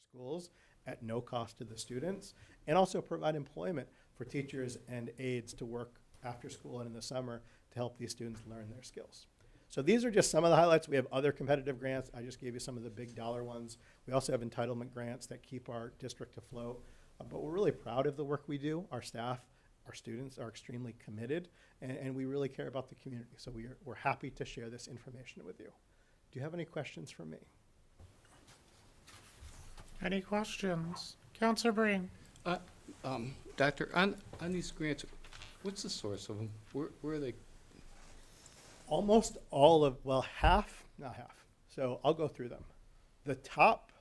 schools at no cost to the students, and also provide employment for teachers and aides to work after school and in the summer to help these students learn their skills. So these are just some of the highlights. We have other competitive grants. I just gave you some of the big dollar ones. We also have entitlement grants that keep our district afloat. But we're really proud of the work we do. Our staff, our students are extremely committed, and we really care about the community. So we're happy to share this information with you. Do you have any questions for me? Any questions? Counselor Breen? Doctor, on these grants, what's the source of them? Where are they? Almost all of, well, half, not half. So I'll go through them. The top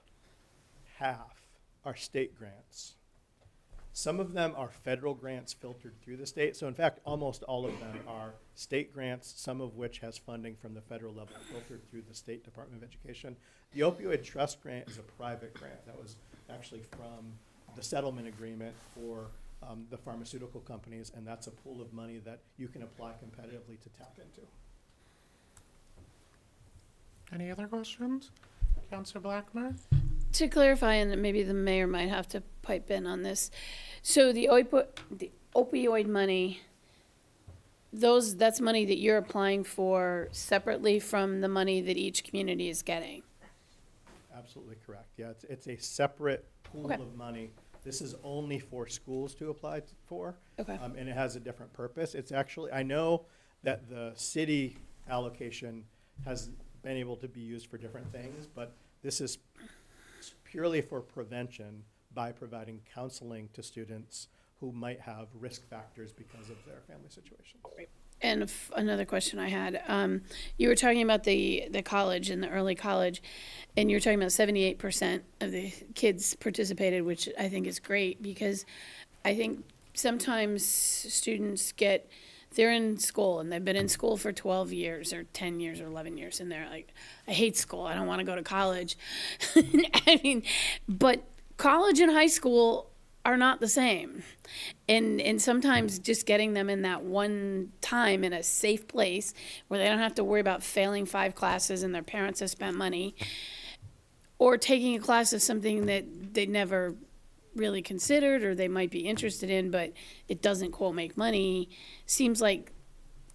half are state grants. Some of them are federal grants filtered through the state. So in fact, almost all of them are state grants, some of which has funding from the federal level filtered through the State Department of Education. The Opioid Trust Grant is a private grant that was actually from the settlement agreement for the pharmaceutical companies, and that's a pool of money that you can apply competitively to tap into. Any other questions? Counselor Blackmer? To clarify, and maybe the mayor might have to pipe in on this. So the opioid money, that's money that you're applying for separately from the money that each community is getting. Absolutely correct. Yeah, it's a separate pool Okay. of money. This is only for schools to apply for. Okay. And it has a different purpose. It's actually, I know that the city allocation has been able to be used for different things, but this is purely for prevention by providing counseling to students who might have risk factors because of their family situations. And another question I had, you were talking about the college and the early college, and you were talking about 78% of the kids participated, which I think is great, because I think sometimes students they're in school and they've been in school for 12 years or 10 years or 11 years, and they're like, I hate school, I don't want to go to college. I mean, but college and high school are not the same. And sometimes just getting them in that one time in a safe place where they don't have to worry about failing 5 classes and their parents have spent money, or taking a class of something that they never really considered or they might be interested in, but it doesn't quote make money, seems like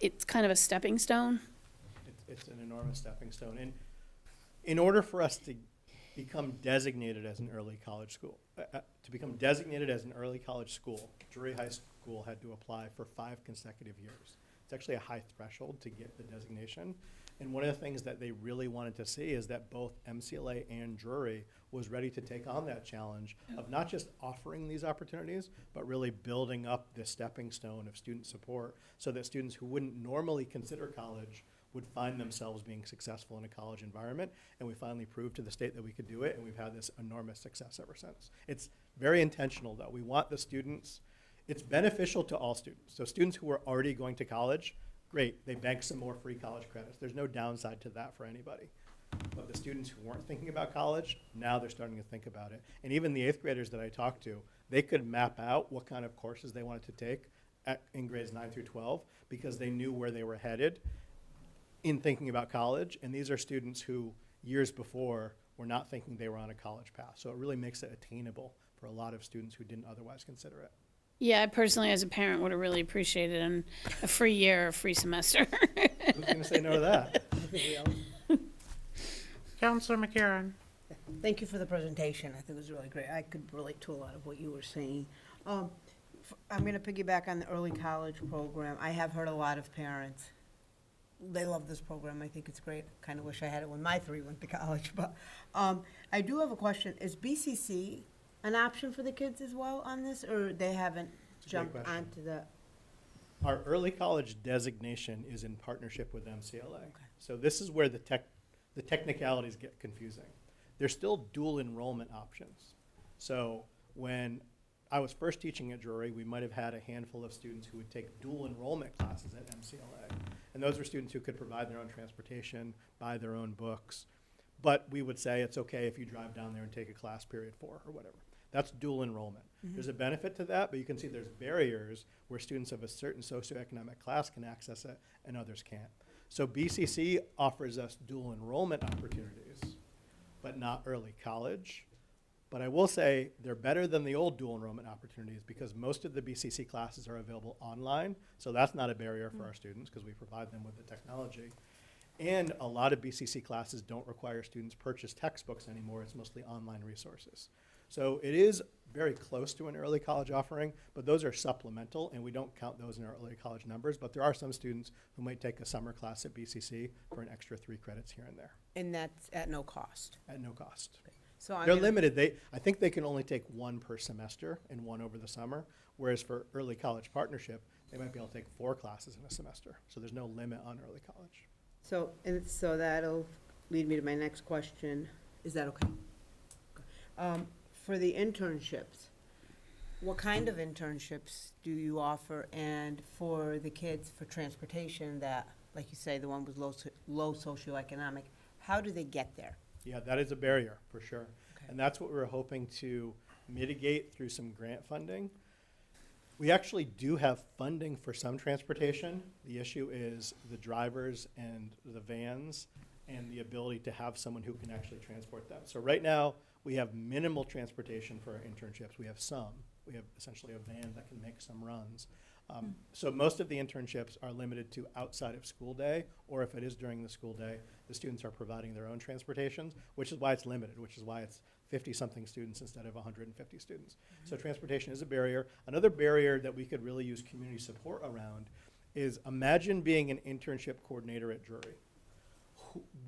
it's kind of a stepping stone. It's an enormous stepping stone. And in order for us to become designated as an early college school, Drury High School had to apply for 5 consecutive years. It's actually a high threshold to get the designation. And one of the things that they really wanted to see is that both MCLA and Drury was ready to take on that challenge of not just offering these opportunities, but really building up this stepping stone of student support so that students who wouldn't normally consider college would find themselves being successful in a college environment. And we finally proved to the state that we could do it, and we've had this enormous success ever since. It's very intentional, though. We want the students, it's beneficial to all students. So students who are already going to college, great, they bank some more free college credits. There's no downside to that for anybody. But the students who weren't thinking about college, now they're starting to think about it. And even the 8th graders that I talked to, they could map out what kind of courses they wanted to take in grades 9 through 12 because they knew where they were headed in thinking about college. And these are students who years before were not thinking they were on a college path. So it really makes it attainable for a lot of students who didn't otherwise consider it. Yeah, I personally, as a parent, would have really appreciated a free year, a free semester. Who's going to say no to that? Counselor McCarron? Thank you for the presentation. I think it was really great. I could relate to a lot of what you were saying. I'm going to piggyback on the early college program. I have heard a lot of parents, they love this program. I think it's great. Kind of wish I had it when my 3 went to college. But I do have a question. Is BCC an option for the kids as well on this, or they haven't It's a great jumped question. onto the? Our early college designation is in partnership with MCLA. So this is where the technicalities get confusing. There's still dual enrollment options. So when I was first teaching at Drury, we might have had a handful of students who would take dual enrollment classes at MCLA. And those were students who could provide their own transportation, buy their own books. But we would say it's okay if you drive down there and take a class period 4 or whatever. That's dual enrollment. There's a benefit to that, but you can see there's barriers where students of a certain socioeconomic class can access it and others can't. So BCC offers us dual enrollment opportunities, but not early college. But I will say they're better than the old dual enrollment opportunities because most of the BCC classes are available online. So that's not a barrier for our students because we provide them with the technology. And a lot of BCC classes don't require students purchase textbooks anymore. It's mostly online resources. So it is very close to an early college offering, but those are supplemental, and we don't count those in our early college numbers. But there are some students who might take a summer class at BCC for an extra 3 credits here and there And that's at no cost. at no cost. So I'm They're gonna- limited. I think they can only take 1 per semester and 1 over the summer, whereas for early college partnership, they might be able to take 4 classes in a semester. So there's no limit on early college. So that'll lead me to my next question. Is that okay? For the internships, what kind of internships do you offer? And for the kids for transportation that, like you say, the one with low socioeconomic, how do they get there? Yeah, that is a barrier, for sure. Okay. And that's what we're hoping to mitigate through some grant funding. We actually do have funding for some transportation. The issue is the drivers and the vans and the ability to have someone who can actually transport them. So right now, we have minimal transportation for our internships. We have some. We have essentially a van that can make some runs. So most of the internships are limited to outside of school day, or if it is during the school day, the students are providing their own transportations, which is why it's limited, which is why it's 50-something students instead of 150 students. So transportation is a barrier. Another barrier that we could really use community support around is imagine being an internship coordinator at Drury.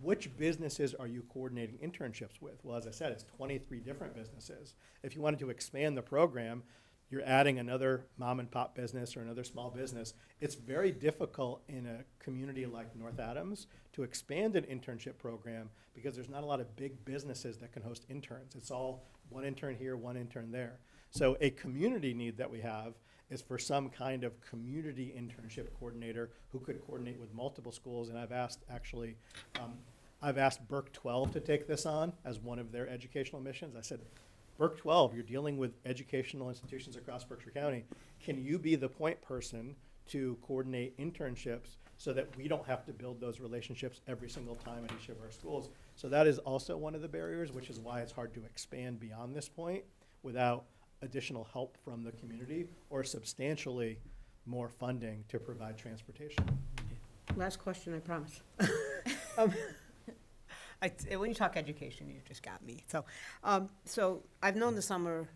Which businesses are you coordinating internships with? Well, as I said, it's 23 different businesses. If you wanted to expand the program, you're adding another mom and pop business or another small business. It's very difficult in a community like North Adams to expand an internship program because there's not a lot of big businesses that can host interns. It's all one intern here, one intern there. So a community need that we have is for some kind of community internship coordinator who could coordinate with multiple schools. And I've asked, actually, I've asked Burke 12 to take this on as one of their educational missions. I said, Burke 12, you're dealing with educational institutions across Berkshire County. Can you be the point person to coordinate internships so that we don't have to build those relationships every single time at each of our schools? So that is also one of the barriers, which is why it's hard to expand beyond this point without additional help from the community or substantially more funding to provide transportation. Last question, I promise. When you talk education, you just got me. So I've known the summer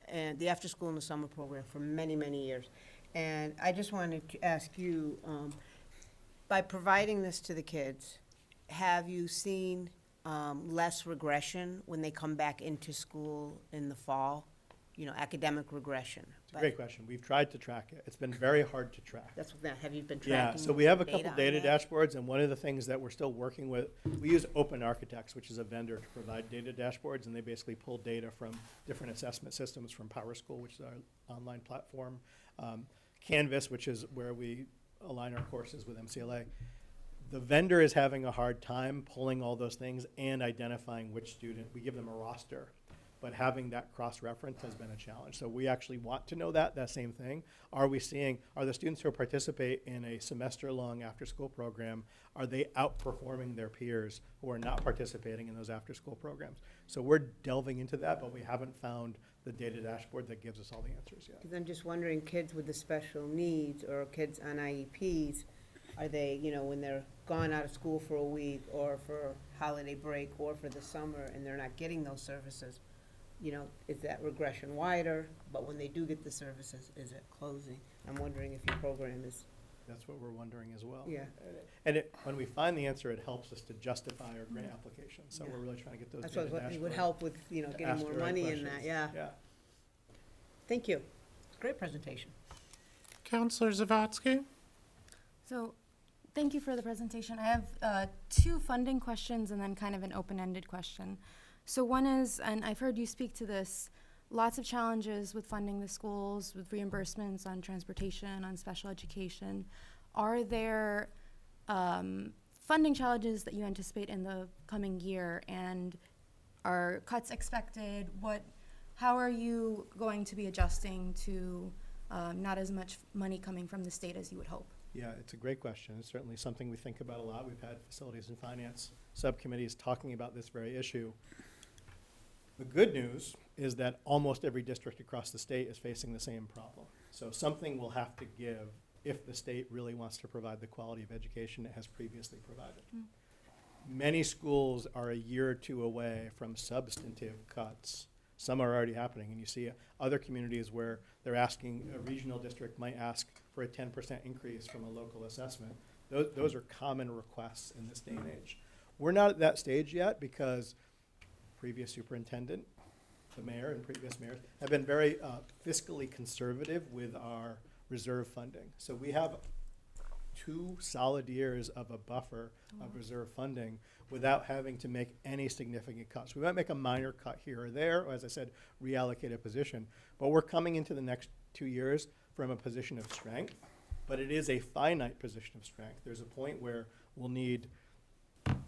and the after-school and the summer program for many, many years. And I just wanted to ask you, by providing this to the kids, have you seen less regression when they come back into school in the fall? You know, academic regression? It's a great question. We've tried to track it. It's been very hard to track. That's what, have you been Yeah, tracking? so we have a couple on data that? dashboards, and one of the things that we're still working with, we use Open Architects, which is a vendor to provide data dashboards, and they basically pull data from different assessment systems from PowerSchool, which is our online platform, Canvas, which is where we align our courses with MCLA. The vendor is having a hard time pulling all those things and identifying which student. We give them a roster, but having that cross-reference has been a challenge. So we actually want to know that same thing. Are the students who participate in a semester-long after-school program, are they outperforming their peers who are not participating in those after-school programs? So we're delving into that, but we haven't found the data dashboard that gives us all the answers yet. Because I'm just wondering, kids with the special needs or kids on IEPs, are they, when they're gone out of school for a week or for holiday break or for the summer and they're not getting those services, is that regression wider? But when they do get the services, is it closing? I'm wondering if your program is, That's what we're wondering as well. Yeah. And when we find the answer, it helps us to justify our grant application. So Yeah. we're really trying to get those that's data what it would dashboards help with, to getting ask more the right money in that, questions. yeah. Yeah. Thank you. Great presentation. Counselor Zavadski? So, thank you for the presentation. I have 2 funding questions and then kind of an open-ended question. So one is, and I've heard you speak to this, lots of challenges with funding the schools, with reimbursements on transportation, on special education. Are there funding challenges that you anticipate in the coming year, and are cuts expected? How are you going to be adjusting to not as much money coming from the state as you would hope? Yeah, it's a great question. It's certainly something we think about a lot. We've had facilities and finance subcommittees talking about this very issue. The good news is that almost every district across the state is facing the same problem. So something will have to give if the state really wants to provide the quality of education it has previously provided. Many schools are a year or two away from substantive cuts. Some are already happening, and you see other communities where they're asking, a regional district might ask for a 10% increase from a local assessment. Those are common requests in this day and age. We're not at that stage yet because previous superintendent, the mayor and previous mayors have been very fiscally conservative with our reserve funding. So we have 2 solid years of a buffer of reserve funding without having to make any significant cuts. We might make a minor cut here or there, or as I said, reallocate a position. But we're coming into the next 2 years from a position of strength, but it is a finite position of strength. There's a point where we'll need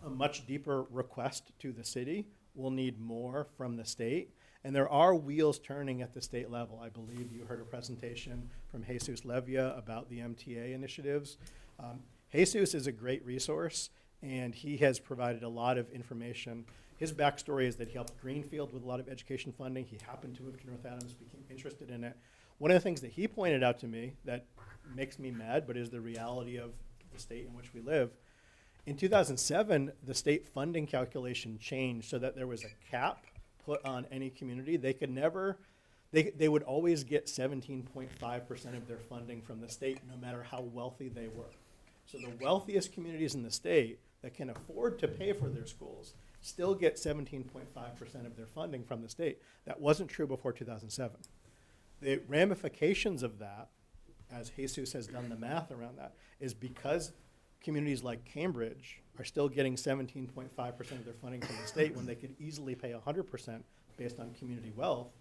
a much deeper request to the city. We'll need more from the state. And there are wheels turning at the state level. I believe you heard a presentation from Jesus Levia about the MTA initiatives. Jesus is a great resource, and he has provided a lot of information. His backstory is that he helped Greenfield with a lot of education funding. He happened to move to North Adams, became interested in it. One of the things that he pointed out to me that makes me mad, but is the reality of the state in which we live, in 2007, the state funding calculation changed so that there was a cap put on any community. They could never, they would always get 17.5% of their funding from the state, no matter how wealthy they were. So the wealthiest communities in the state that can afford to pay for their schools still get 17.5% of their funding from the state. That wasn't true before 2007. The ramifications of that, as Jesus has done the math around that, is because communities like Cambridge are still getting 17.5% of their funding from the state when they could easily pay 100% based on community wealth,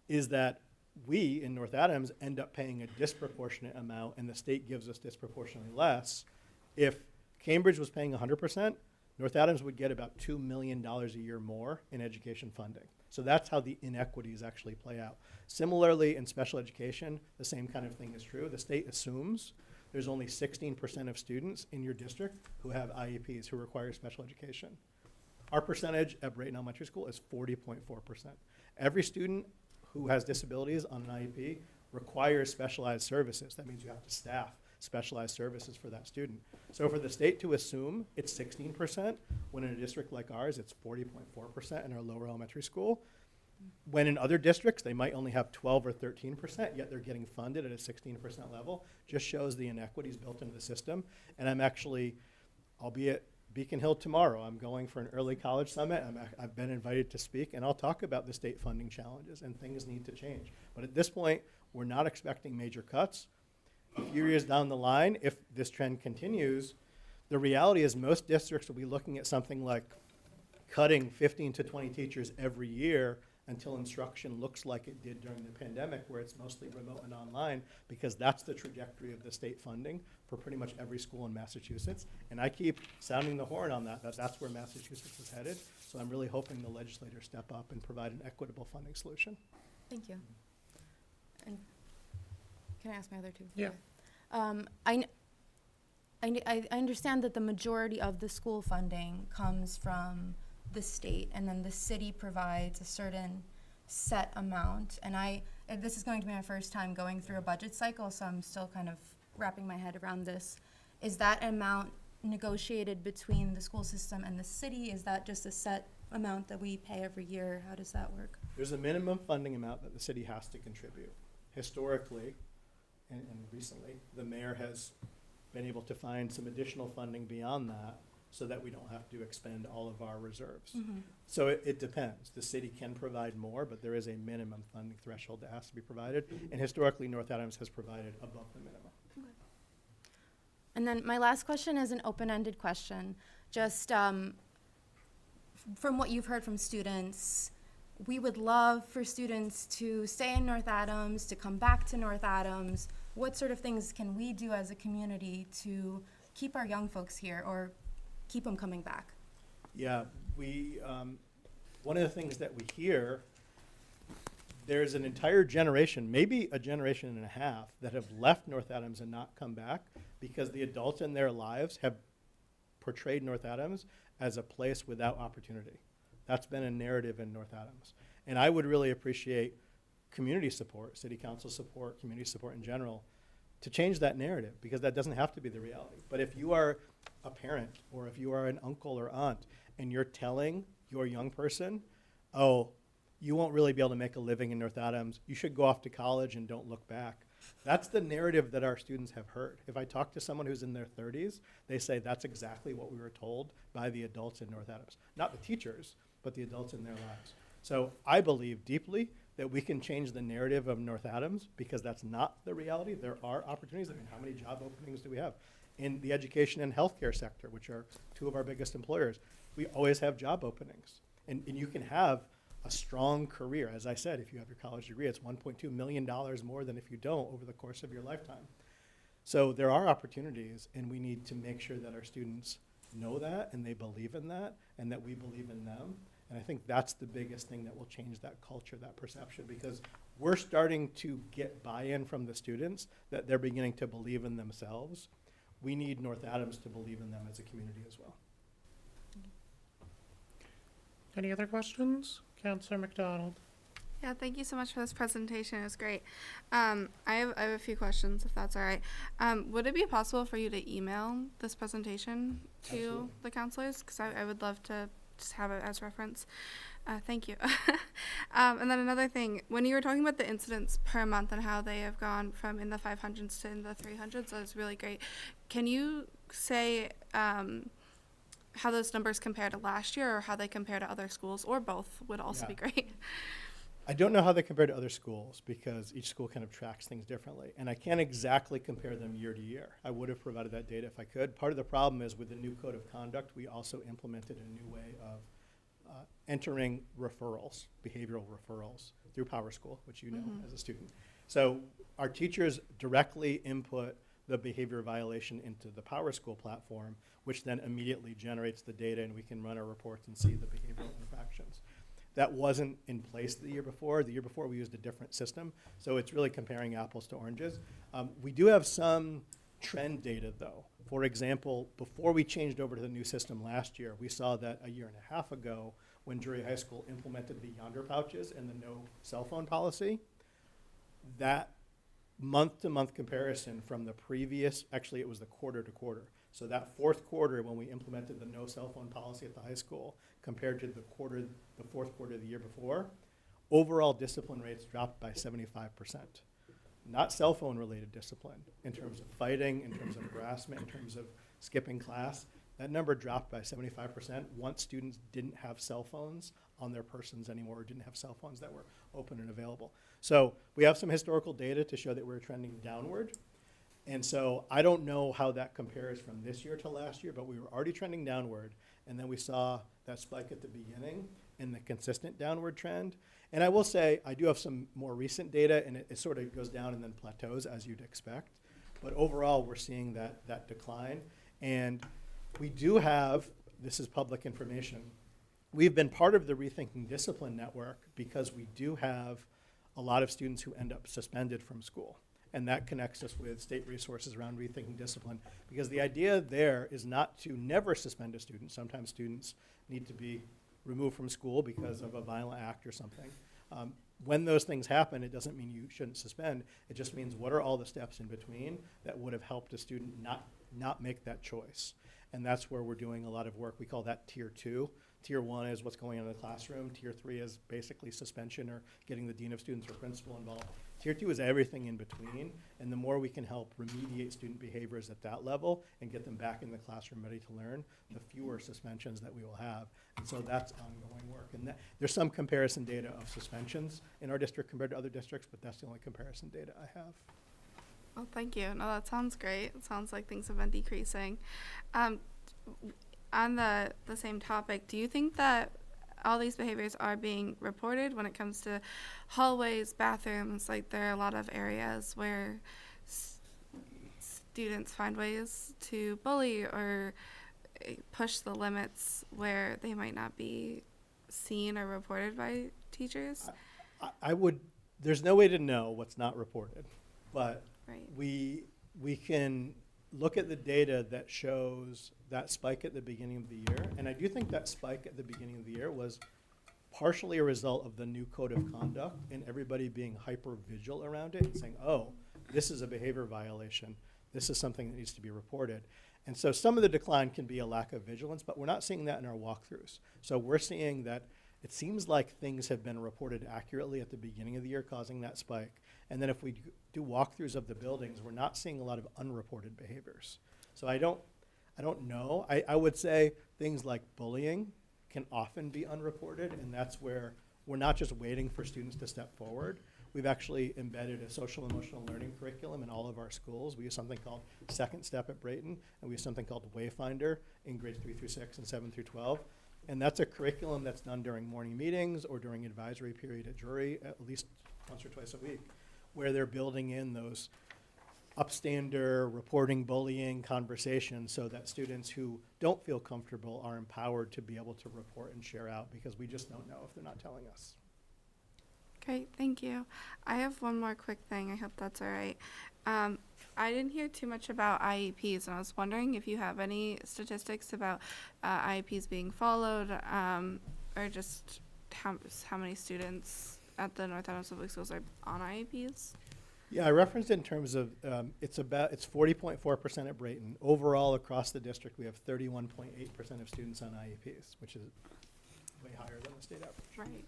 is that we in North Adams end up paying a disproportionate amount and the state gives us disproportionately less. If Cambridge was paying 100%, North Adams would get about $2 million a year more in education funding. So that's how the inequities actually play out. Similarly, in special education, the same kind of thing is true. The state assumes there's only 16% of students in your district who have IEPs, who require special education. Our percentage at Brayton Elementary School is 40.4%. Every student who has disabilities on an IEP requires specialized services. That means you have to staff specialized services for that student. So for the state to assume it's 16%, when in a district like ours, it's 40.4% in our lower elementary school, when in other districts, they might only have 12 or 13%, yet they're getting funded at a 16% level, just shows the inequities built into the system. And I'm actually, I'll be at Beacon Hill tomorrow. I'm going for an early college summit. I've been invited to speak, and I'll talk about the state funding challenges, and things need to change. But at this point, we're not expecting major cuts. A few years down the line, if this trend continues, the reality is most districts will be looking at something like cutting 15 to 20 teachers every year until instruction looks like it did during the pandemic, where it's mostly remote and online, because that's the trajectory of the state funding for pretty much every school in Massachusetts. And I keep sounding the horn on that that's where Massachusetts is headed. So I'm really hoping the legislators step up and provide an equitable funding solution. Thank you. And can I ask my other two? Yeah. I understand that the majority of the school funding comes from the state, and then the city provides a certain set amount. And this is going to be my first time going through a budget cycle, so I'm still kind of wrapping my head around this. Is that amount negotiated between the school system and the city? Is that just a set amount that we pay every year? How does that work? There's a minimum funding amount that the city has to contribute. Historically, and recently, the mayor has been able to find some additional funding beyond that so that we don't have to expend all of our reserves. Mm-hmm. So it depends. The city can provide more, but there is a minimum funding threshold that has to be provided. And historically, North Adams has provided above the minimum. And then my last question is an open-ended question. Just from what you've heard from students, we would love for students to stay in North Adams, to come back to North Adams. What sort of things can we do as a community to keep our young folks here or keep them coming back? Yeah, one of the things that we hear, there's an entire generation, maybe a generation and a half, that have left North Adams and not come back because the adults in their lives have portrayed North Adams as a place without opportunity. That's been a narrative in North Adams. And I would really appreciate community support, city council support, community support in general, to change that narrative, because that doesn't have to be the reality. But if you are a parent, or if you are an uncle or aunt, and you're telling your young person, oh, you won't really be able to make a living in North Adams, you should go off to college and don't look back. That's the narrative that our students have heard. If I talk to someone who's in their 30s, they say that's exactly what we were told by the adults in North Adams. Not the teachers, but the adults in their lives. So I believe deeply that we can change the narrative of North Adams, because that's not the reality. There are opportunities. I mean, how many job openings do we have? In the education and healthcare sector, which are two of our biggest employers, we always have job openings. And you can have a strong career. As I said, if you have your college degree, it's $1.2 million more than if you don't over the course of your lifetime. So there are opportunities, and we need to make sure that our students know that, and they believe in that, and that we believe in them. And I think that's the biggest thing that will change that culture, that perception, because we're starting to get buy-in from the students that they're beginning to believe in themselves. We need North Adams to believe in them as a community as well. Any other questions? Counselor McDonald? Yeah, thank you so much for this presentation. It was great. I have a few questions, if that's all right. Would it be possible for you to email this presentation to Absolutely. the counselors? Because I would love to just have it as reference. Thank you. And then another thing, when you were talking about the incidents per month and how they have gone from in the 500s to in the 300s, that was really great. Can you say how those numbers compare to last year, or how they compare to other schools, or both would also be Yeah. great. I don't know how they compare to other schools, because each school kind of tracks things differently. And I can't exactly compare them year to year. I would have provided that data if I could. Part of the problem is with the new code of conduct, we also implemented a new way of entering referrals, behavioral referrals, through PowerSchool, which you know as a student. So our teachers directly input the behavior violation into the PowerSchool platform, which then immediately generates the data, and we can run our reports and see the behavioral infractions. That wasn't in place the year before. The year before, we used a different system. So it's really comparing apples to oranges. We do have some trend data, though. For example, before we changed over to the new system last year, we saw that a year and a half ago, when Drury High School implemented the Yonder pouches and the no cell phone policy, that month-to-month comparison from the previous, actually it was the quarter-to-quarter. So that fourth quarter, when we implemented the no cell phone policy at the high school, compared to the fourth quarter of the year before, overall discipline rates dropped by 75%. Not cell phone related discipline, in terms of fighting, in terms of harassment, in terms of skipping class. That number dropped by 75% once students didn't have cell phones on their persons anymore, or didn't have cell phones that were open and available. So we have some historical data to show that we're trending downward. And so I don't know how that compares from this year to last year, but we were already trending downward. And then we saw that spike at the beginning and the consistent downward trend. And I will say, I do have some more recent data, and it sort of goes down and then plateaus, as you'd expect. But overall, we're seeing that decline. And we do have, this is public information, we've been part of the Rethinking Discipline Network because we do have a lot of students who end up suspended from school. And that connects us with state resources around rethinking discipline. Because the idea there is not to never suspend a student. Sometimes students need to be removed from school because of a violent act or something. When those things happen, it doesn't mean you shouldn't suspend. It just means what are all the steps in between that would have helped a student not make that choice. And that's where we're doing a lot of work. We call that Tier 2. Tier 1 is what's going on in the classroom. Tier 3 is basically suspension or getting the dean of students or principal involved. Tier 2 is everything in between, and the more we can help remediate student behaviors at that level and get them back in the classroom ready to learn, the fewer suspensions that we will have. And so that's ongoing work. And there's some comparison data of suspensions in our district compared to other districts, but that's the only comparison data I have. Well, thank you. No, that sounds great. It sounds like things have been decreasing. On the same topic, do you think that all these behaviors are being reported when it comes to hallways, bathrooms? Like, there are a lot of areas where students find ways to bully or push the limits where they might not be seen or reported by teachers. There's no way to know what's not reported, but Right. we can look at the data that shows that spike at the beginning of the year. And I do think that spike at the beginning of the year was partially a result of the new code of conduct and everybody being hyper vigilant around it and saying, oh, this is a behavior violation. This is something that needs to be reported. And so some of the decline can be a lack of vigilance, but we're not seeing that in our walkthroughs. So we're seeing that it seems like things have been reported accurately at the beginning of the year, causing that spike. And then if we do walkthroughs of the buildings, we're not seeing a lot of unreported behaviors. So I don't know. I would say things like bullying can often be unreported, and that's where we're not just waiting for students to step forward. We've actually embedded a social emotional learning curriculum in all of our schools. We use something called Second Step at Brayton, and we use something called Wayfinder in grades 3 through 6 and 7 through 12. And that's a curriculum that's done during morning meetings or during advisory period at jury at least once or twice a week, where they're building in those upstander, reporting bullying conversations so that students who don't feel comfortable are empowered to be able to report and share out, because we just don't know if they're not telling us. Great, thank you. I have one more quick thing. I hope that's all right. I didn't hear too much about IEPs, and I was wondering if you have any statistics about IEPs being followed, or just how many students at the North Adams Public Schools are on IEPs? Yeah, I referenced it in terms of it's 40.4% at Brayton. Overall, across the district, we have 31.8% of students on IEPs, which is way higher than the state average. Right.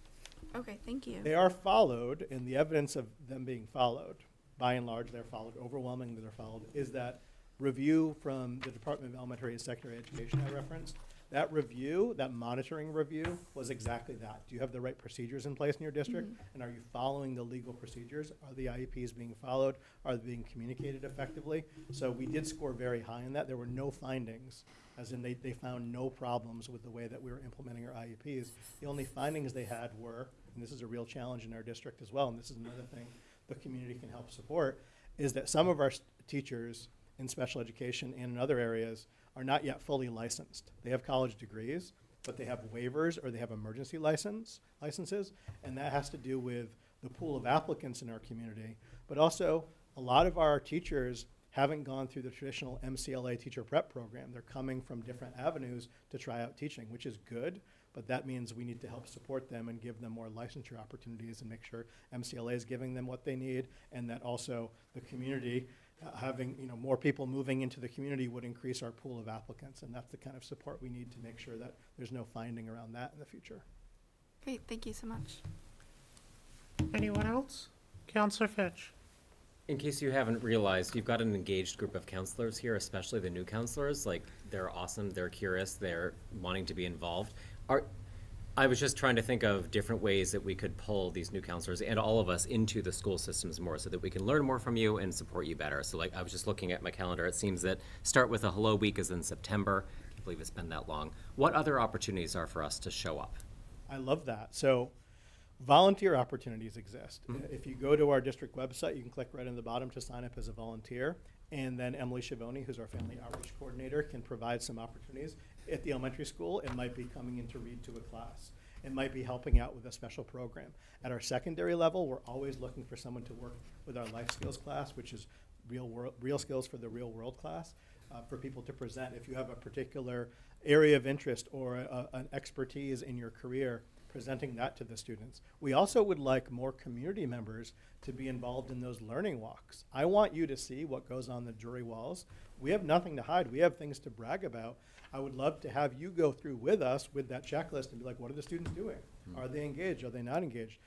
Okay, thank you. They are followed, and the evidence of them being followed, by and large, they're followed, overwhelmingly they're followed, is that review from the Department of Elementary and Secondary Education I referenced. That review, that monitoring review, was exactly that. Do you have the right procedures in place in your district? And are you following the legal procedures? Are the IEPs being followed? Are they being communicated effectively? So we did score very high in that. There were no findings, as in they found no problems with the way that we were implementing our IEPs. The only findings they had were, and this is a real challenge in our district as well, and this is another thing the community can help support, is that some of our teachers in special education and in other areas are not yet fully licensed. They have college degrees, but they have waivers or they have emergency licenses, and that has to do with the pool of applicants in our community. But also, a lot of our teachers haven't gone through the traditional MCLA teacher prep program. They're coming from different avenues to try out teaching, which is good, but that means we need to help support them and give them more licensure opportunities and make sure MCLA is giving them what they need, and that also the community having more people moving into the community would increase our pool of applicants, and that's the kind of support we need to make sure that there's no finding around that in the future. Great, thank you so much. Anyone else? Counselor Fitch. In case you haven't realized, you've got an engaged group of counselors here, especially the new counselors. Like, they're awesome, they're curious, they're wanting to be involved. I was just trying to think of different ways that we could pull these new counselors and all of us into the school systems more so that we can learn more from you and support you better. So like, I was just looking at my calendar. It seems that Start with a Hello Week is in September. I can't believe it's been that long. What other opportunities are for us to show up? I love that. So volunteer opportunities exist. If you go to our district website, you can click right on the bottom to sign up as a volunteer. And then Emily Schiavone, who's our family outreach coordinator, can provide some opportunities. At the elementary school, it might be coming in to read to a class. It might be helping out with a special program. At our secondary level, we're always looking for someone to work with our life skills class, which is real skills for the real world class, for people to present. If you have a particular area of interest or an expertise in your career, presenting that to the students. We also would like more community members to be involved in those learning walks. I want you to see what goes on the jury walls. We have nothing to hide. We have things to brag about. I would love to have you go through with us with that checklist and be like, what are the students doing? Are they engaged? Are they not engaged?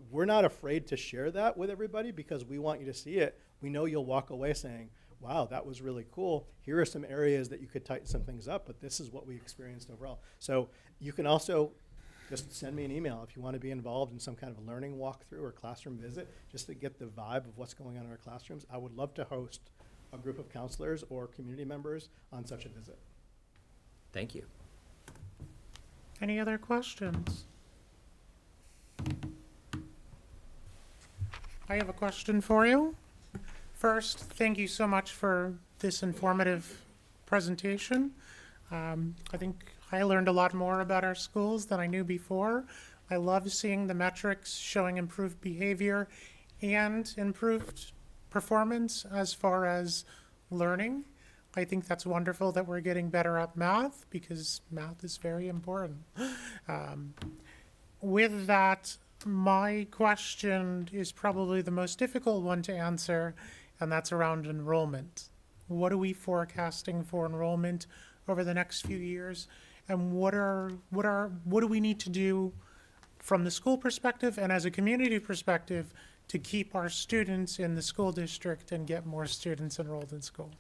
We're not afraid to share that with everybody because we want you to see it. We know you'll walk away saying, wow, that was really cool. Here are some areas that you could tighten some things up, but this is what we experienced overall. So you can also just send me an email if you want to be involved in some kind of learning walkthrough or classroom visit, just to get the vibe of what's going on in our classrooms. I would love to host a group of counselors or community members on such a visit. Thank you. Any other questions? I have a question for you. First, thank you so much for this informative presentation. I think I learned a lot more about our schools than I knew before. I love seeing the metrics showing improved behavior and improved performance as far as learning. I think that's wonderful that we're getting better at math because math is very important. with that, my question is probably the most difficult one to answer, and that's around enrollment. What are we forecasting for enrollment over the next few years? And what do we need to do from the school perspective and as a community perspective to keep our students in the school district and get more students enrolled in school?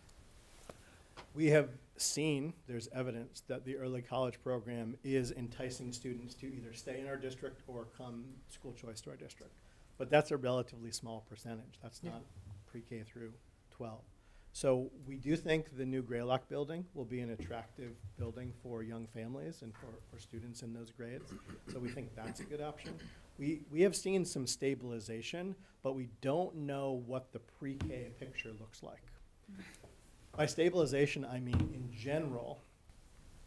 We have seen, there's evidence that the early college program is enticing students to either stay in our district or come school choice to our district. But that's a relatively small percentage. That's Yeah. not pre-K through 12. So we do think the new Greylock building will be an attractive building for young families and for students in those grades. So we think that's a good option. We have seen some stabilization, but we don't know what the pre-K picture looks like. By stabilization, I mean in general,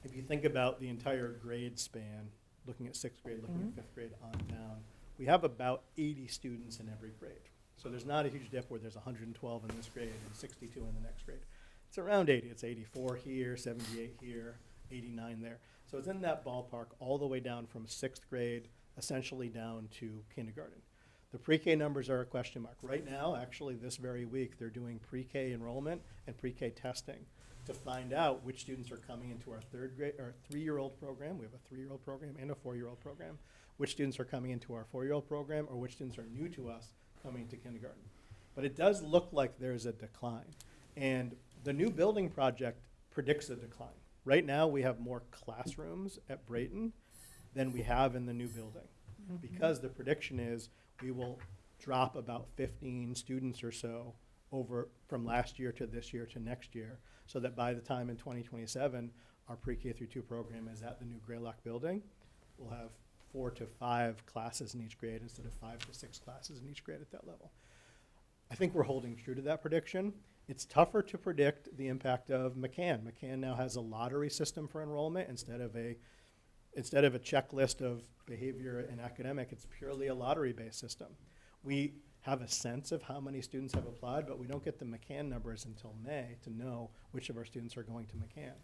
if you think about the entire grade span, looking at sixth grade, looking at fifth grade on down, we have about 80 students in every grade. So there's not a huge dip where there's 112 in this grade and 62 in the next grade. It's around 80. It's 84 here, 78 here, 89 there. So it's in that ballpark all the way down from sixth grade, essentially down to kindergarten. The pre-K numbers are a question mark. Right now, actually this very week, they're doing pre-K enrollment and pre-K testing to find out which students are coming into our third grade, our 3-year-old program. We have a 3-year-old program and a 4-year-old program. Which students are coming into our 4-year-old program or which students are new to us coming to kindergarten. But it does look like there's a decline. And the new building project predicts a decline. Right now, we have more classrooms at Brayton than we have in the new building. Because the prediction is we will drop about 15 students or so over from last year to this year to next year, so that by the time in 2027, our pre-K through 2 program is at the new Greylock building. We'll have 4 to 5 classes in each grade instead of 5 to 6 classes in each grade at that level. I think we're holding true to that prediction. It's tougher to predict the impact of McCann. McCann now has a lottery system for enrollment instead of a checklist of behavior and academic. It's purely a lottery-based system. We have a sense of how many students have applied, but we don't get the McCann numbers until May to know which of our students are going to McCann.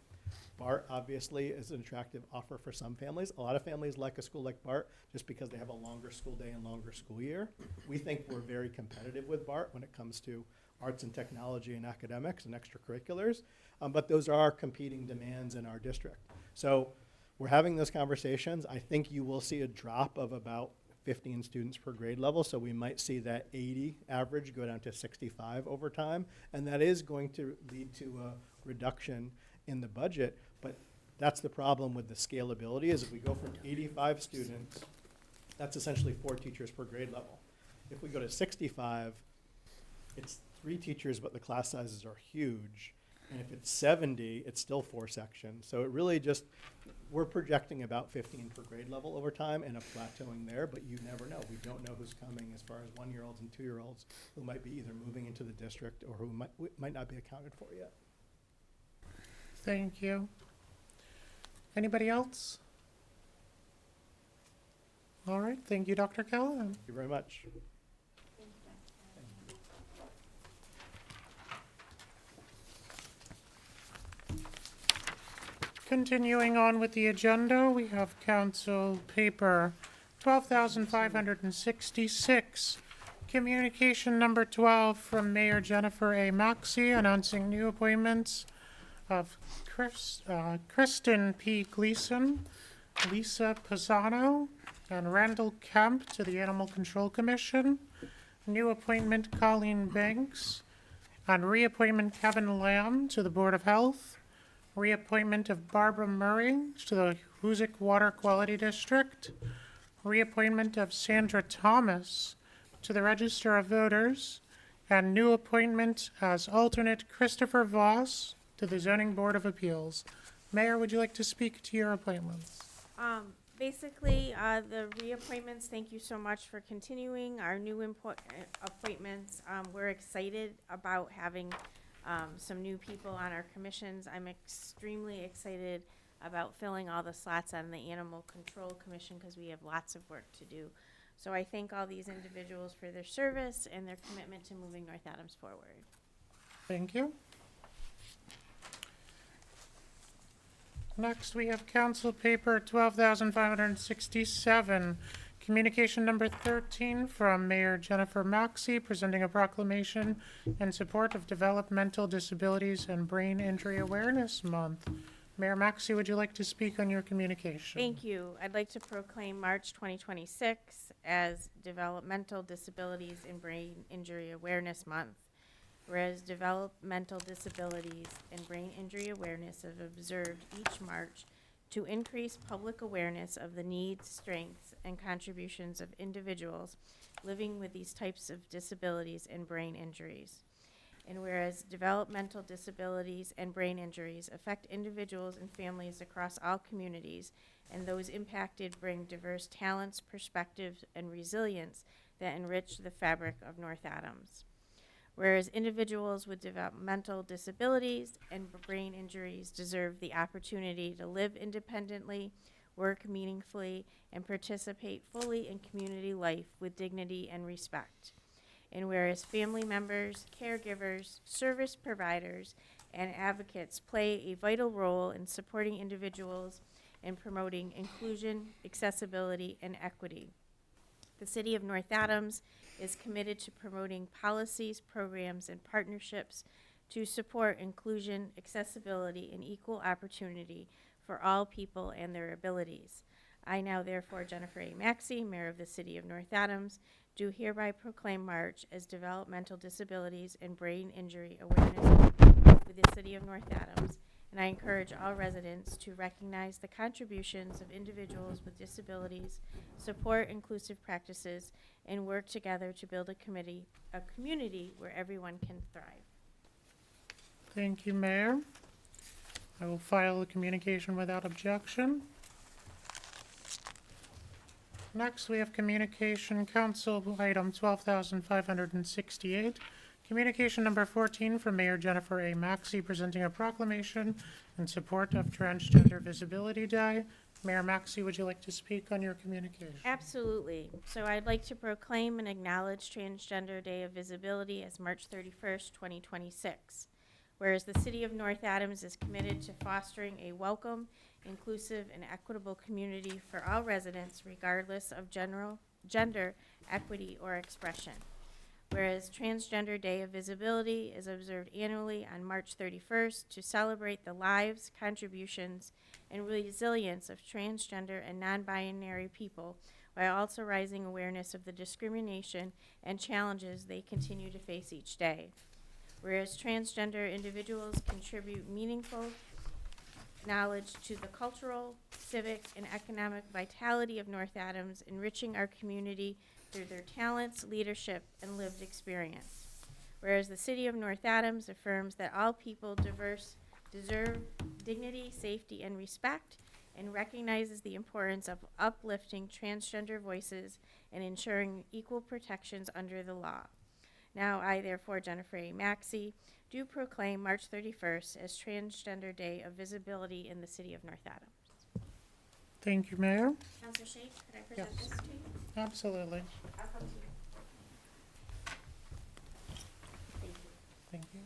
BART obviously is an attractive offer for some families. A lot of families like a school like BART just because they have a longer school day and longer school year. We think we're very competitive with BART when it comes to arts and technology and academics and extracurriculars, but those are competing demands in our district. So we're having those conversations. I think you will see a drop of about 15 students per grade level, so we might see that 80 average go down to 65 over time, and that is going to lead to a reduction in the budget, but that's the problem with the scalability, is if we go from 85 students, that's essentially 4 teachers per grade level. If we go to 65, it's 3 teachers, but the class sizes are huge. And if it's 70, it's still 4 sections. So it really just, we're projecting about 15 per grade level over time and a plateauing there, but you never know. We don't know who's coming as far as 1-year-olds and 2-year-olds who might be either moving into the district or who might not be accounted for yet. Thank you. Anybody else? All right, thank you, Dr. Callahan. Thank you very much. Continuing on with the agenda, we have Council Paper 12,566. Communication number 12 from Mayor Jennifer A. Maxey announcing new appointments of Kristen P. Gleason, Lisa Pisano, and Randall Kemp to the Animal Control Commission. New appointment Colleen Banks, and reappointment Kevin Lamb to the Board of Health. Reappointment of Barbara Murray to the Hoosick Water Quality District. Reappointment of Sandra Thomas to the Register of Voters. And new appointment as alternate Christopher Voss to the Zoning Board of Appeals. Mayor, would you like to speak to your appointments? Basically, the reappointments, thank you so much for continuing our new appointments. We're excited about having some new people on our commissions. I'm extremely excited about filling all the slots on the Animal Control Commission because we have lots of work to do. So I thank all these individuals for their service and their commitment to moving North Adams forward. Thank you. Next, we have Council Paper 12,567, Communication number 13 from Mayor Jennifer Maxey, presenting a proclamation in support of Developmental Disabilities and Brain Injury Awareness Month. Mayor Maxey, would you like to speak on your communication? Thank you. I'd like to proclaim March 2026 as Developmental Disabilities and Brain Injury Awareness Month. Whereas developmental disabilities and brain injury awareness have observed each March to increase public awareness of the needs, strengths, and contributions of individuals living with these types of disabilities and brain injuries. And whereas developmental disabilities and brain injuries affect individuals and families across all communities, and those impacted bring diverse talents, perspectives, and resilience that enrich the fabric of North Adams. Whereas individuals with developmental disabilities and brain injuries deserve the opportunity to live independently, work meaningfully, and participate fully in community life with dignity and respect. And whereas family members, caregivers, service providers, and advocates play a vital role in supporting individuals and promoting inclusion, accessibility, and equity. The City of North Adams is committed to promoting policies, programs, and partnerships to support inclusion, accessibility, and equal opportunity for all people and their abilities. I now therefore, Jennifer A. Maxey, Mayor of the City of North Adams, do hereby proclaim March as Developmental Disabilities and Brain Injury Awareness Month with the City of North Adams, and I encourage all residents to recognize the contributions of individuals with disabilities, support inclusive practices, and work together to build a community where everyone can thrive. Thank you, Mayor. I will file the communication without objection. Next, we have Communication Council Item 12,568. Communication number 14 from Mayor Jennifer A. Maxey, presenting a proclamation in support of Transgender Visibility Day. Mayor Maxey, would you like to speak on your communication? Absolutely. So I'd like to proclaim and acknowledge Transgender Day of Visibility as March 31st, 2026. Whereas the City of North Adams is committed to fostering a welcome, inclusive, and equitable community for all residents, regardless of gender, equity, or expression. Whereas Transgender Day of Visibility is observed annually on March 31st to celebrate the lives, contributions, and resilience of transgender and non-binary people, while also raising awareness of the discrimination and challenges they continue to face each day. Whereas transgender individuals contribute meaningful knowledge to the cultural, civic, and economic vitality of North Adams, enriching our community through their talents, leadership, and lived experience. Whereas the City of North Adams affirms that all people deserve dignity, safety, and respect, and recognizes the importance of uplifting transgender voices and ensuring equal protections under the law. Now, I therefore, Jennifer A. Maxey, do proclaim March 31st as Transgender Day of Visibility in the City of North Adams. Thank you, Mayor. Councilor Shade, could I present Yes. this to you? Absolutely. I'll come to you. Thank you. Thank you.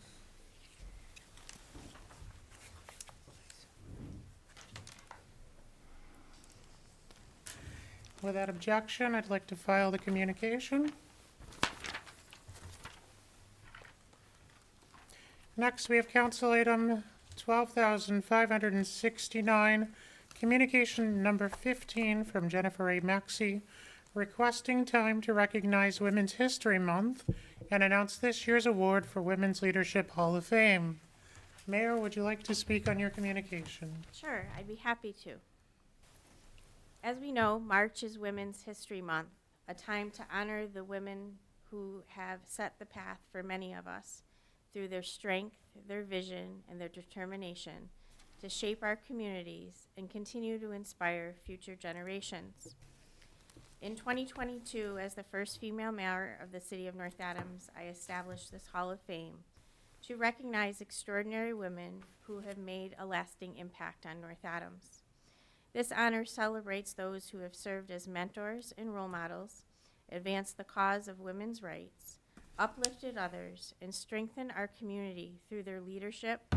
Without objection, I'd like to file the communication. Next, we have Council Item 12,569, Communication number 15 from Jennifer A. Maxey, requesting time to recognize Women's History Month and announce this year's award for Women's Leadership Hall of Fame. Mayor, would you like to speak on your communication? Sure, I'd be happy to. As we know, March is Women's History Month, a time to honor the women who have set the path for many of us through their strength, their vision, and their determination to shape our communities and continue to inspire future generations. In 2022, as the first female mayor of the City of North Adams, I established this Hall of Fame to recognize extraordinary women who have made a lasting impact on North Adams. This honor celebrates those who have served as mentors and role models, advanced the cause of women's rights, uplifted others, and strengthened our community through their leadership,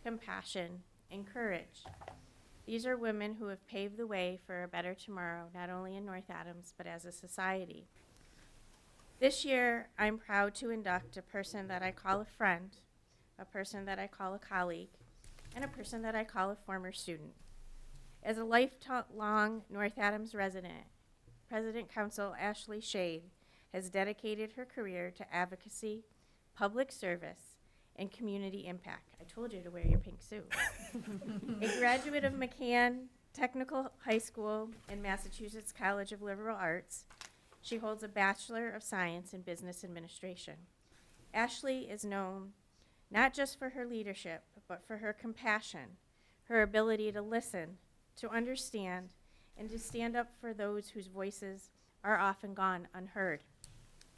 compassion, and courage. These are women who have paved the way for a better tomorrow, not only in North Adams, but as a society. This year, I'm proud to induct a person that I call a friend, a person that I call a colleague, and a person that I call a former student. As a lifelong North Adams resident, President Council Ashley Shade has dedicated her career to advocacy, public service, and community impact. I told you to wear your pink suit. A graduate of McCann Technical High School and Massachusetts College of Liberal Arts, she holds a Bachelor of Science in Business Administration. Ashley is known not just for her leadership, but for her compassion, her ability to listen, to understand, and to stand up for those whose voices are often gone unheard.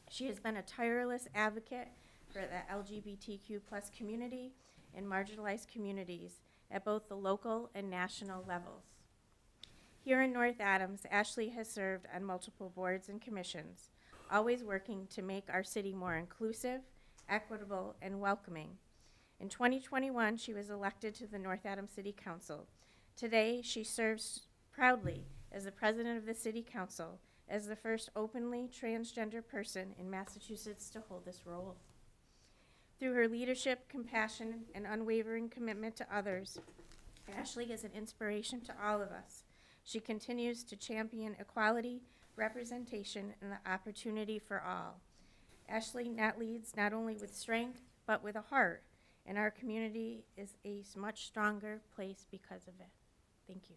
She has been a tireless advocate for the LGBTQ+ community and marginalized communities at both the local and national levels. Here in North Adams, Ashley has served on multiple boards and commissions, always working to make our city more inclusive, equitable, and welcoming. In 2021, she was elected to the North Adams City Council. Today, she serves proudly as the president of the City Council, as the first openly transgender person in Massachusetts to hold this role. Through her leadership, compassion, and unwavering commitment to others, Ashley is an inspiration to all of us. She continues to champion equality, representation, and the opportunity for all. Ashley leads not only with strength, but with a heart, and our community is a much stronger place because of it. Thank you.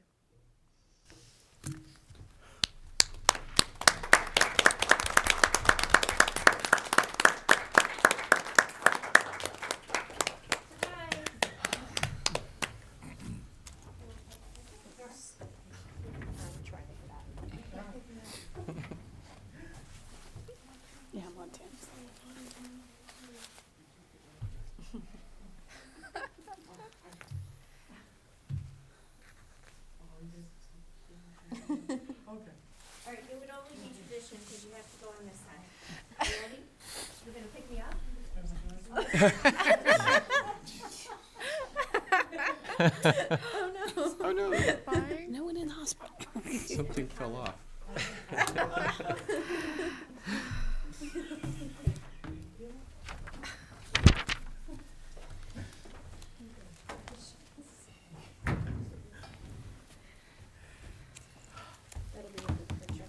Yeah, Montana. All right, it would only be tradition because you have to go on this side. You ready? You're gonna pick me up? Oh, no, No one in the hospital. something fell off. That'll be a good picture.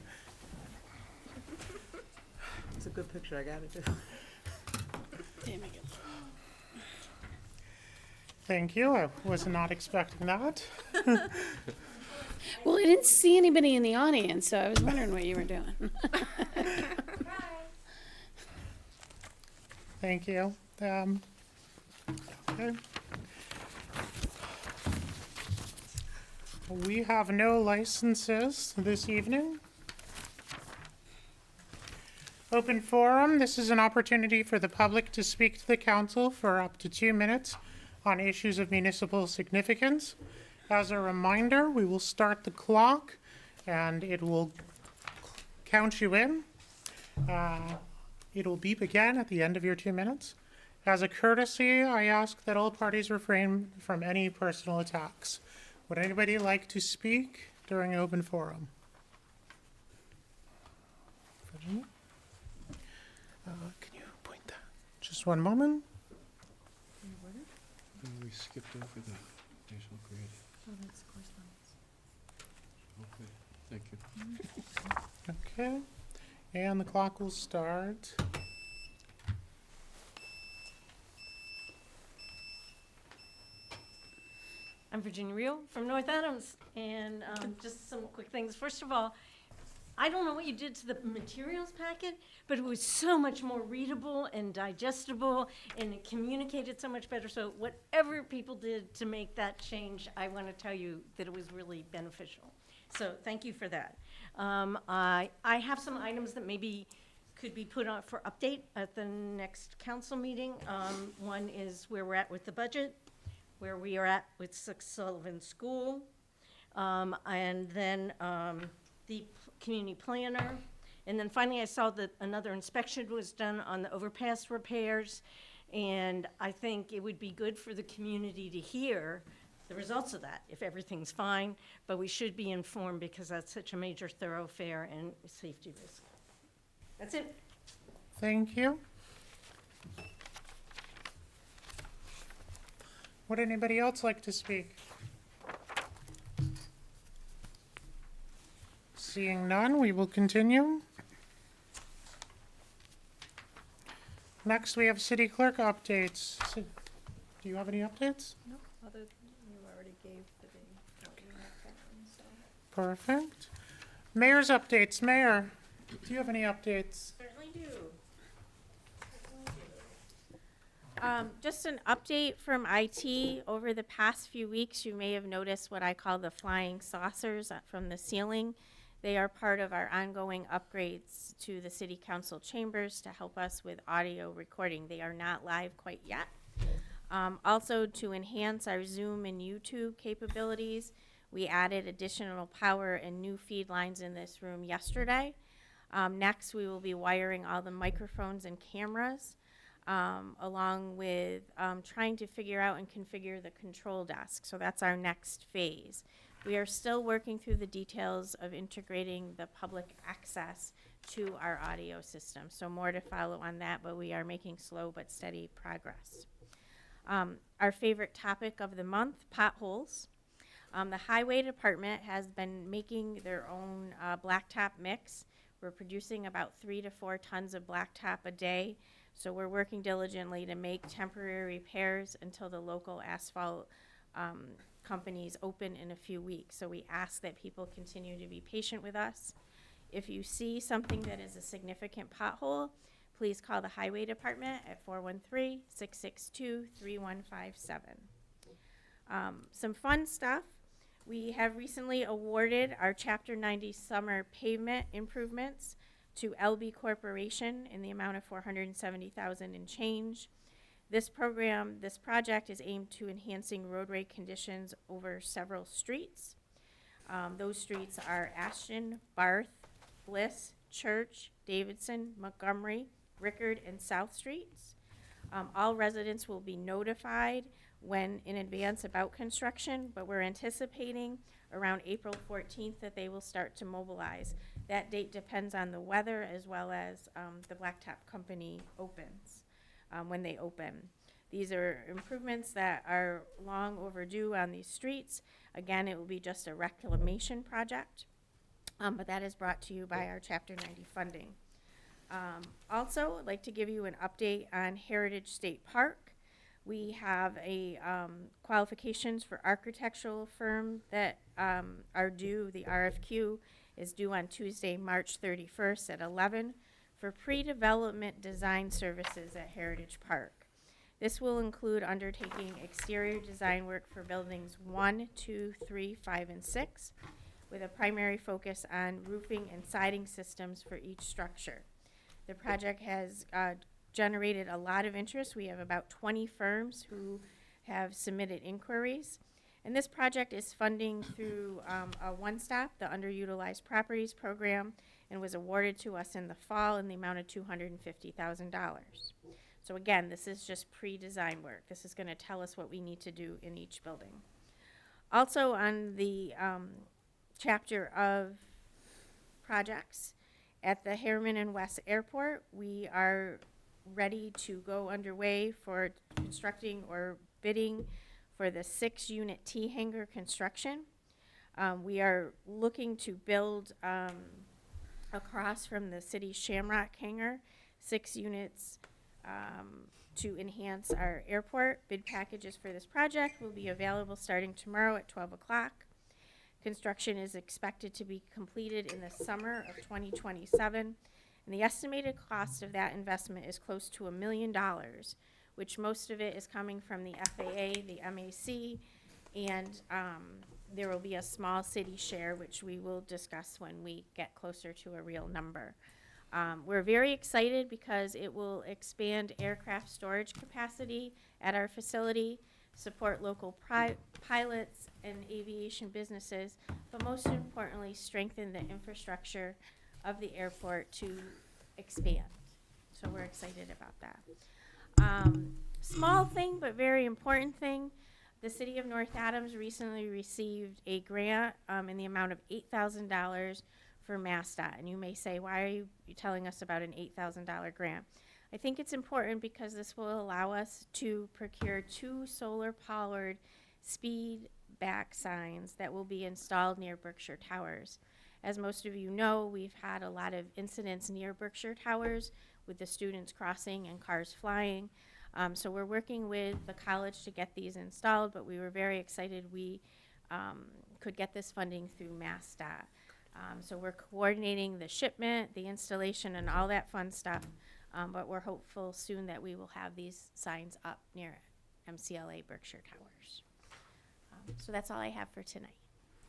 It's a good picture, I gotta do. Damn it. Thank you. I was not expecting that. Well, I didn't see anybody in the audience, so I was wondering what you were doing. Thank you. Okay. We have no licenses this evening. Open forum. This is an opportunity for the public to speak to the council for up to 2 minutes on issues of municipal significance. As a reminder, we will start the clock and it will count you in. It will beep again at the end of your 2 minutes. As a courtesy, I ask that all parties refrain from any personal attacks. Would anybody like to speak during open forum? Can you point that? Just one moment. We skipped over the National Grid. Oh, that's correspondence. Okay, thank you. Okay. And the clock will start. I'm Virginia Reel from North Adams, and just some quick things. First of all, I don't know what you did to the materials packet, but it was so much more readable and digestible, and it communicated so much better. So whatever people did to make that change, I want to tell you that it was really beneficial. So thank you for that. I have some items that maybe could be put on for update at the next council meeting. One is where we're at with the budget, where we are at with Six Sullivan School, and then the community planner. And then finally, I saw that another inspection was done on the overpass repairs, and I think it would be good for the community to hear the results of that, if everything's fine, but we should be informed because that's such a major thoroughfare and safety risk. That's it. Thank you. Would anybody else like to speak? Seeing none, we will continue. Next, we have city clerk updates. Do you have any updates? No, other than you already gave the date. Perfect. Mayor's updates. Mayor, do you have any updates? Certainly do. Just an update from IT. Over the past few weeks, you may have noticed what I call the flying saucers from the ceiling. They are part of our ongoing upgrades to the city council chambers to help us with audio recording. They are not live quite yet. Also, to enhance our Zoom and YouTube capabilities, we added additional power and new feed lines in this room yesterday. Next, we will be wiring all the microphones and cameras, along with trying to figure out and configure the control desk. So that's our next phase. We are still working through the details of integrating the public access to our audio system. So more to follow on that, but we are making slow but steady progress. Our favorite topic of the month, potholes. The highway department has been making their own blacktop mix. We're producing about 3 to 4 tons of blacktop a day. So we're working diligently to make temporary repairs until the local asphalt companies open in a few weeks. So we ask that people continue to be patient with us. If you see something that is a significant pothole, please call the highway department at 413-662-3157. Some fun stuff. We have recently awarded our Chapter 90 summer pavement improvements to LB Corporation in the amount of $470,000 and change. This project is aimed to enhancing roadway conditions over several streets. Those streets are Ashton, Barth, Bliss, Church, Davidson, Montgomery, Rickard, and South Streets. All residents will be notified in advance about construction, but we're anticipating around April 14th that they will start to mobilize. That date depends on the weather as well as the blacktop company opens. When they open. These are improvements that are long overdue on these streets. Again, it will be just a reclamation project, but that is brought to you by our Chapter 90 funding. Also, I'd like to give you an update on Heritage State Park. We have a qualifications for architectural firm that are due. The RFQ is due on Tuesday, March 31st at 11. For pre-development design services at Heritage Park. This will include undertaking exterior design work for buildings 1, 2, 3, 5, and 6, with a primary focus on roofing and siding systems for each structure. The project has generated a lot of interest. We have about 20 firms who have submitted inquiries. And this project is funding through a one-stop, the Underutilized Properties Program, and was awarded to us in the fall in the amount of $250,000. So again, this is just pre-design work. This is going to tell us what we need to do in each building. Also on the chapter of projects, at the Harriman and West Airport, we are ready to go underway for constructing or bidding for the 6-unit T-hangar construction. We are looking to build across from the city's Shamrock hangar, 6 units to enhance our airport. Bid packages for this project will be available starting tomorrow at 12 o'clock. Construction is expected to be completed in the summer of 2027, and the estimated cost of that investment is close to $1 million, which most of it is coming from the FAA, the MAC, and there will be a small city share, which we will discuss when we get closer to a real number. We're very excited because it will expand aircraft storage capacity at our facility, support local pilots and aviation businesses, but most importantly, strengthen the infrastructure of the airport to expand. So we're excited about that. Small thing, but very important thing. The city of North Adams recently received a grant in the amount of $8,000 for MassDOT. And you may say, why are you telling us about an $8,000 grant? I think it's important because this will allow us to procure 2 solar-powered speed back signs that will be installed near Berkshire Towers. As most of you know, we've had a lot of incidents near Berkshire Towers with the students crossing and cars flying. So we're working with the college to get these installed, but we were very excited we could get this funding through MassDOT. So we're coordinating the shipment, the installation, and all that fun stuff. But we're hopeful soon that we will have these signs up near MCLA Berkshire Towers. So that's all I have for tonight.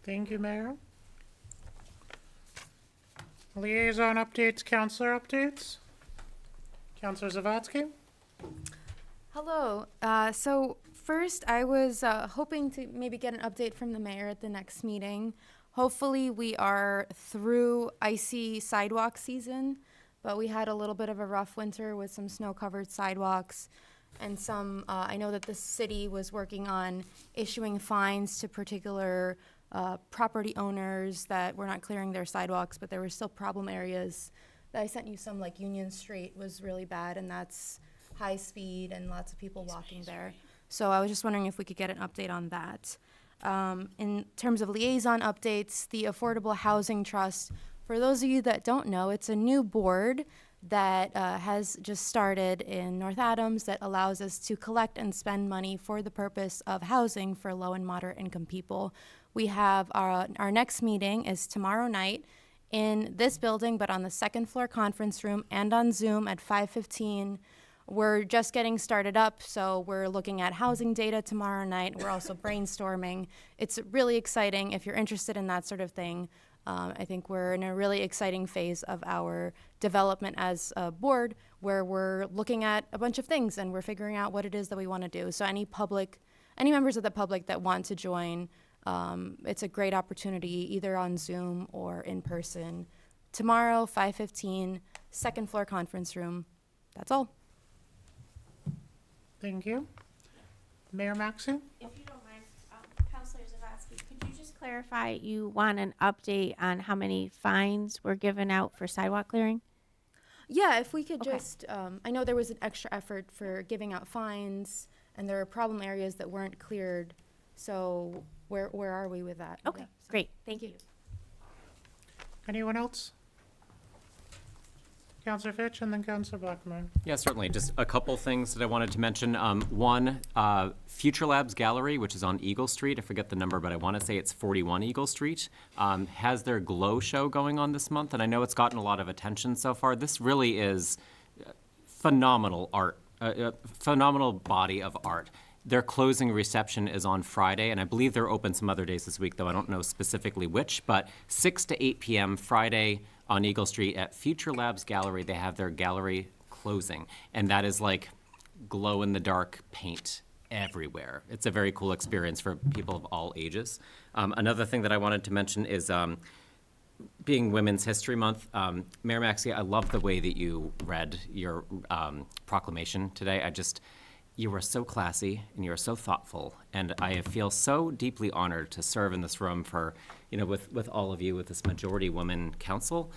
Thank you, Mayor. Liaison updates, counselor updates. Counselor Zawadzki? Hello. So first, I was hoping to maybe get an update from the mayor at the next meeting. Hopefully, we are through icy sidewalk season, but we had a little bit of a rough winter with some snow-covered sidewalks and some, I know that the city was working on issuing fines to particular property owners that were not clearing their sidewalks, but there were still problem areas. I sent you some, like Union Street was really bad, and that's high speed and lots of people walking there. So I was just wondering if we could get an update on that. In terms of liaison updates, the Affordable Housing Trust, for those of you that don't know, it's a new board that has just started in North Adams that allows us to collect and spend money for the purpose of housing for low and moderate income people. We have our next meeting is tomorrow night in this building, but on the second floor conference room and on Zoom at 5:15. We're just getting started up, so we're looking at housing data tomorrow night. We're also brainstorming. It's really exciting if you're interested in that sort of thing. I think we're in a really exciting phase of our development as a board where we're looking at a bunch of things and we're figuring out what it is that we want to do. So any members of the public that want to join, it's a great opportunity either on Zoom or in person. Tomorrow, 5:15, second floor conference room. That's all. Thank you. Mayor Maxey? If you don't mind, Councilor Zawadzki, could you just clarify, you want an update on how many fines were given out for sidewalk clearing? Yeah, if we could Okay. just, I know there was an extra effort for giving out fines, and there are problem areas that weren't cleared. So where are we with that? Okay, Yeah, so- great, thank you. Anyone else? Counselor Fitch and then Counselor Blackmer. Yeah, certainly. Just a couple things that I wanted to mention. One, Future Labs Gallery, which is on Eagle Street. I forget the number, but I want to say it's 41 Eagle Street, has their Glow show going on this month, and I know it's gotten a lot of attention so far. This really is phenomenal art, phenomenal body of art. Their closing reception is on Friday, and I believe they're open some other days this week, though I don't know specifically which, but 6 to 8 p.m. Friday on Eagle Street at Future Labs Gallery. They have their gallery closing, and that is like glow-in-the-dark paint everywhere. It's a very cool experience for people of all ages. Another thing that I wanted to mention is being Women's History Month, Mayor Maxey, I love the way that you read your proclamation today. You were so classy and you are so thoughtful, and I feel so deeply honored to serve in this room for, with all of you, with this majority woman council.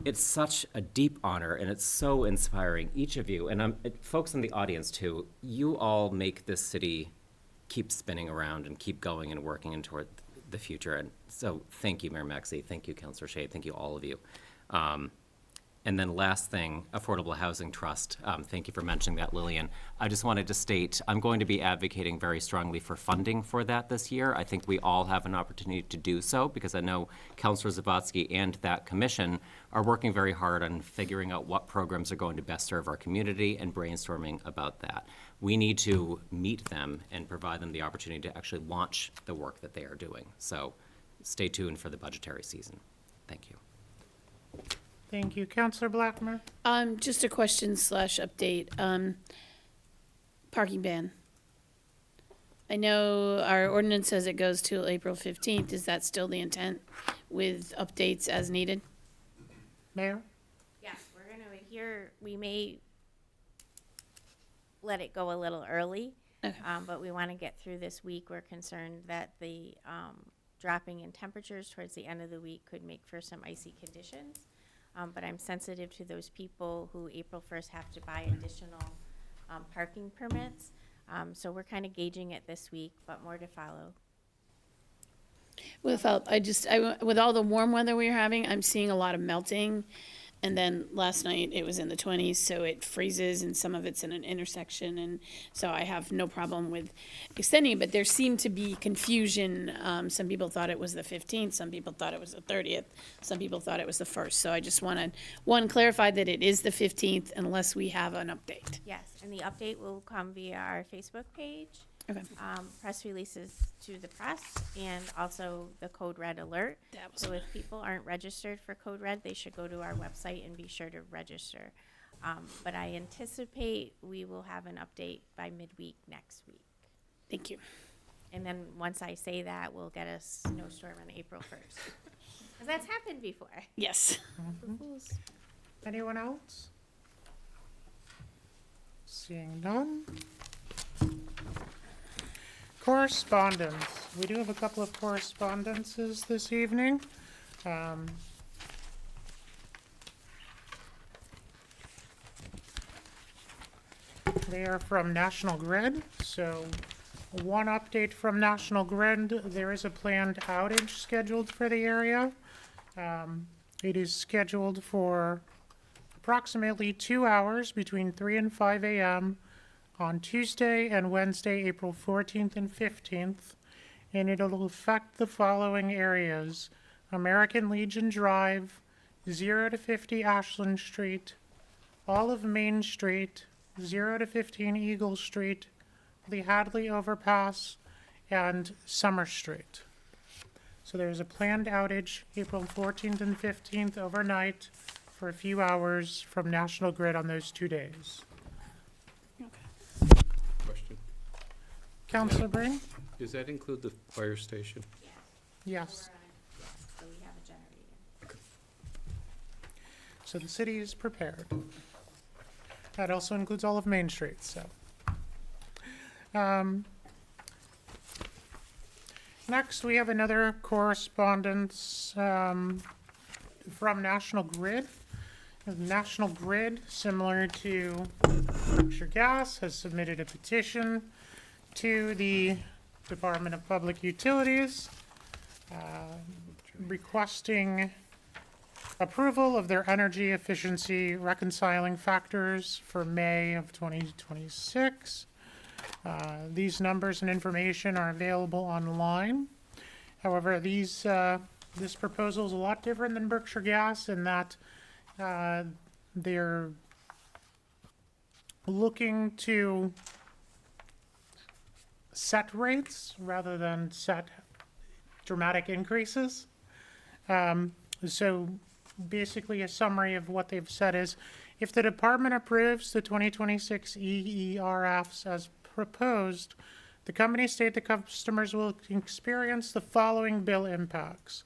It's such a deep honor, and it's so inspiring, each of you, and folks in the audience too. You all make this city keep spinning around and keep going and working and toward the future. And so, thank you, Mayor Maxey. Thank you, Councilor Shade. Thank you, all of you. And then last thing, Affordable Housing Trust. Thank you for mentioning that, Lillian. I just wanted to state, I'm going to be advocating very strongly for funding for that this year. I think we all have an opportunity to do so because I know Councilor Zawadzki and that commission are working very hard on figuring out what programs are going to best serve our community and brainstorming about that. We need to meet them and provide them the opportunity to actually launch the work that they are doing. So stay tuned for the budgetary season. Thank you. Thank you. Counselor Blackmer? Just a question / update. Parking ban. I know our ordinance says it goes till April 15th. Is that still the intent with updates as needed? Mayor? Yes, we may let it go a little early. Okay. But we want to get through this week. We're concerned that the dropping in temperatures towards the end of the week could make for some icy conditions. But I'm sensitive to those people who April 1st have to buy additional parking permits. So we're kind of gauging it this week, but more to follow. With all the warm weather we were having, I'm seeing a lot of melting. And then last night it was in the 20s, so it freezes and some of it's in an intersection. And so I have no problem with extending, but there seemed to be confusion. Some people thought it was the 15th, some people thought it was the 30th, some people thought it was the 1st. So I just wanted, clarify that it is the 15th unless we have an update. Yes, and the update will come via our Facebook page. Okay. Press releases to the press, and also the Code Red alert. That was So if people aren't registered for Code Red, they should go to our website and be sure to register. But I anticipate we will have an update by midweek next week. Thank you. And then once I say that, we'll get a snowstorm on April 1st. Because that's happened before. Yes. Anyone else? Seeing none. Correspondence. We do have a couple of correspondences this evening. They are from National Grid. So one update from National Grid, there is a planned outage scheduled for the area. It is scheduled for approximately 2 hours between 3 and 5 a.m. on Tuesday and Wednesday, April 14th and 15th, and it'll affect the following areas: American Legion Drive, 0 to 50 Ashland Street, all of Main Street, 0 to 15 Eagle Street, the Hadley Overpass, and Summer Street. So there's a planned outage April 14th and 15th overnight for a few hours from National Grid on those 2 days. Question. Councilor Breen? Does that include the fire station? Yes. So we have a generator. So the city is prepared. That also includes all of Main Street, so. Next, we have another correspondence from National Grid. National Grid, similar to Berkshire Gas, has submitted a petition to the Department of Public Utilities requesting approval of their energy efficiency reconciling factors for May of 2026. These numbers and information are available online. However, this proposal is a lot different than Berkshire Gas in that they're looking to set rates rather than set dramatic increases. So basically a summary of what they've said is, if the department approves the 2026 EERFs as proposed, the company state the customers will experience the following bill impacts.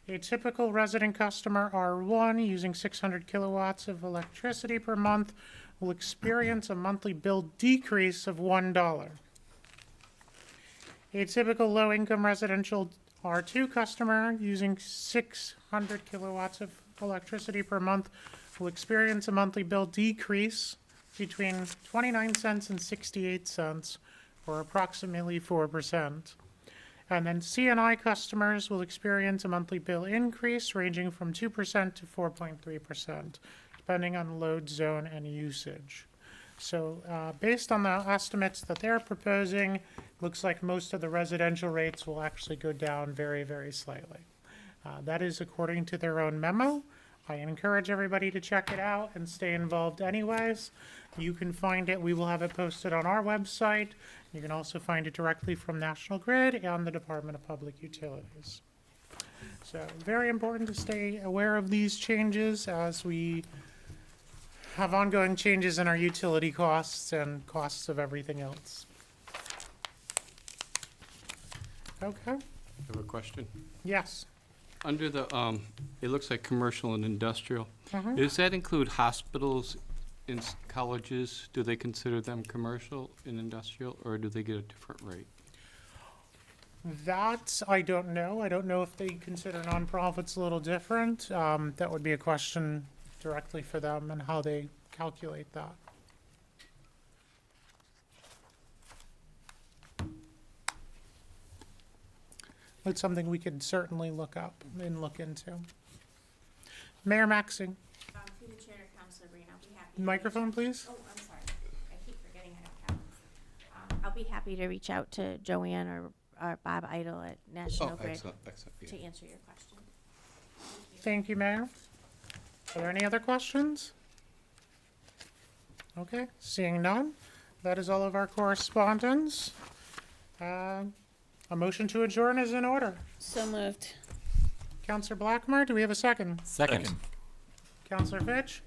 A typical resident customer, R1, using 600 kilowatts of electricity per month will experience a monthly bill decrease of $1. A typical low-income residential R2 customer using 600 kilowatts of electricity per month will experience a monthly bill decrease between 29 cents and 68 cents, or approximately 4%. And then CNI customers will experience a monthly bill increase ranging from 2% to 4.3%, depending on load zone and usage. So based on the estimates that they're proposing, looks like most of the residential rates will actually go down very, very slightly. That is according to their own memo. I encourage everybody to check it out and stay involved anyways. You can find it, we will have it posted on our website. You can also find it directly from National Grid and the Department of Public Utilities. So very important to stay aware of these changes as we have ongoing changes in our utility costs and costs of everything else. Okay, I have a question. yes. Under the, it looks like commercial and industrial. Mhm. Does that include hospitals colleges, do they consider them commercial and industrial, or do they get a different rate? That, I don't know. I don't know if they consider nonprofits a little different. That would be a question directly for them and how they calculate that. It's something we could certainly look up and look into. Mayor Maxing, Through the chair, Councilor Breen, I'll be happy. microphone, please. Oh, I'm sorry. I keep forgetting I have talents. I'll be happy to reach out to Joanne or Bob Idle at National Oh, Grid excellent, excellent, yeah. to answer your question. Thank you, Mayor. Are there any other questions? Okay, seeing none, that is all of our correspondence. A motion to adjourn is in order. So moved. Counselor Blackmer, do we have a second? Second. Counselor Fitch?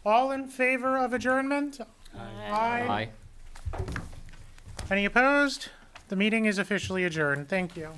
All in favor of adjournment? Aye. Any opposed? The meeting is officially adjourned. Thank you.